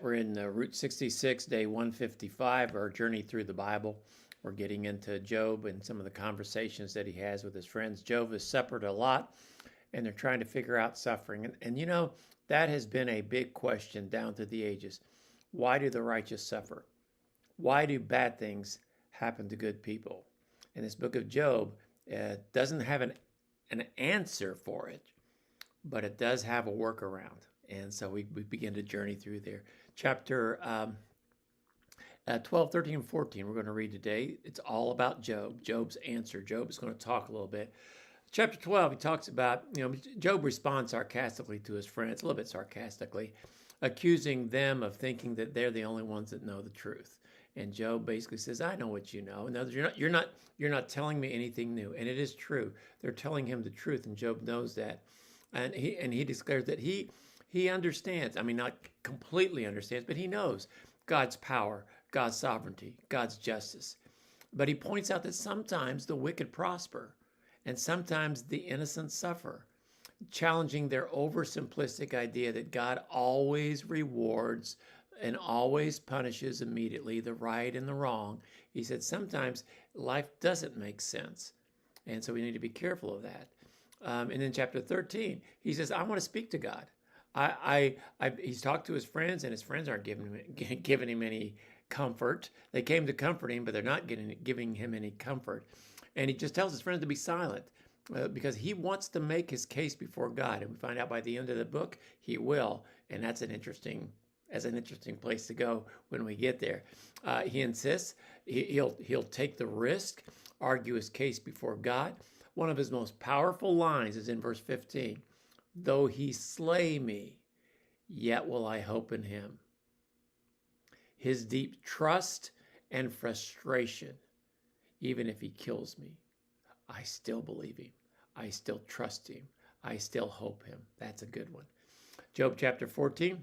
we're in Route 66, day 155, our journey through the Bible. We're getting into Job and some of the conversations that he has with his friends. Job has suffered a lot, and they're trying to figure out suffering. And you know, that has been a big question down through the ages. Why do the righteous suffer? Why do bad things happen to good people? And this book of Job doesn't have an answer for it, but it does have a workaround. And so we begin to journey through there. Chapter 12, 13, and 14, we're going to read today. It's all about Job, Job's answer. Job is going to talk a little bit. Chapter 12, he talks about, Job responds sarcastically to his friends, a little bit sarcastically, accusing them of thinking that they're the only ones that know the truth. And Job basically says, I know what you know. In other words, you're not telling me anything new. And it is true. They're telling him the truth, and Job knows that. And he declares that he understands. I mean, not completely understands, but he knows God's power, God's sovereignty, God's justice. But he points out that sometimes the wicked prosper and sometimes the innocent suffer, challenging their oversimplistic idea that God always rewards and always punishes immediately the right and the wrong. He said sometimes life doesn't make sense. And so we need to be careful of that. And in chapter 13, he says, I want to speak to God. He's talked to his friends, and his friends aren't giving him any comfort. They came to comfort him, but they're not giving him any comfort. And he just tells his friends to be silent because he wants to make his case before God. And we find out by the end of the book, he will. And that's an interesting place to go when we get there. He insists he'll take the risk, argue his case before God. One of his most powerful lines is in verse 15. Though he slay me, yet will I hope in him. His deep trust and frustration, even if he kills me, I still believe him. I still trust him. I still hope him. That's a good one. Job chapter 14,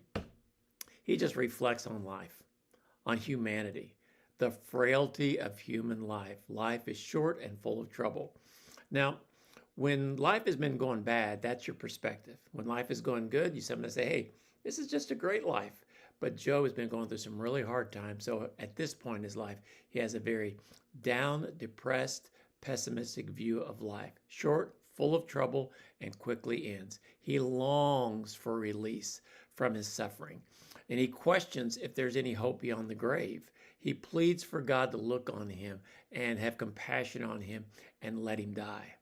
he just reflects on life, on humanity, the frailty of human life. Life is short and full of trouble. Now, when life has been going bad, that's your perspective. When life is going good, you sometimes say, hey, this is just a great life. But Job has been going through some really hard times. So at this point in his life, he has a very down, depressed, pessimistic view of life. Short, full of trouble, and quickly ends. He longs for release from his suffering. And he questions if there's any hope beyond the grave. He pleads for God to look on him and have compassion on him and let him die.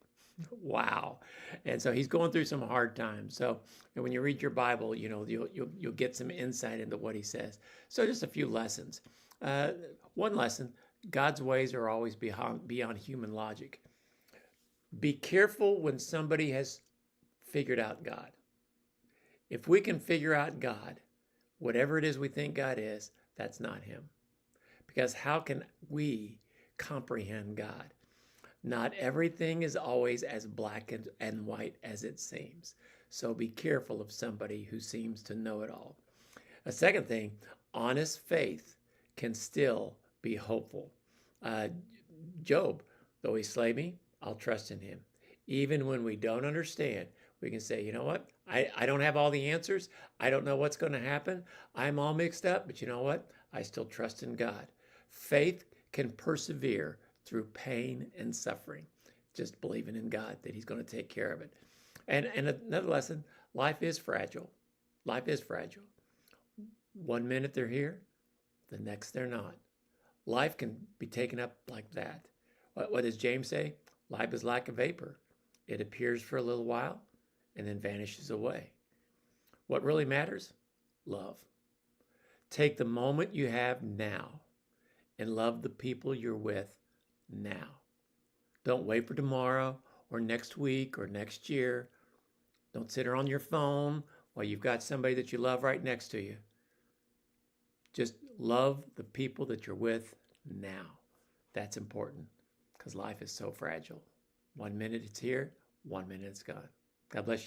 Wow. And so he's going through some hard times. So when you read your Bible, you'll get some insight into what he says. So just a few lessons. One lesson, God's ways are always beyond human logic. Be careful when somebody has figured out God. If we can figure out God, whatever it is we think God is, that's not him. Because how can we comprehend God? Not everything is always as black and white as it seems. So be careful of somebody who seems to know it all. A second thing, honest faith can still be hopeful. Job, though he slay me, I'll trust in him. Even when we don't understand, we can say, you know what? I don't have all the answers. I don't know what's going to happen. I'm all mixed up, but you know what? I still trust in God. Faith can persevere through pain and suffering, just believing in God that he's going to take care of it. And another lesson, life is fragile. Life is fragile. 1 minute they're here, the next they're not. Life can be taken up like that. What does James say? Life is like a vapor. It appears for a little while and then vanishes away. What really matters? Love. Take the moment you have now and love the people you're with now. Don't wait for tomorrow or next week or next year. Don't sit on your phone while you've got somebody that you love right next to you. Just love the people that you're with now. That's important because life is so fragile. 1 minute it's here, 1 minute it's gone. God bless you.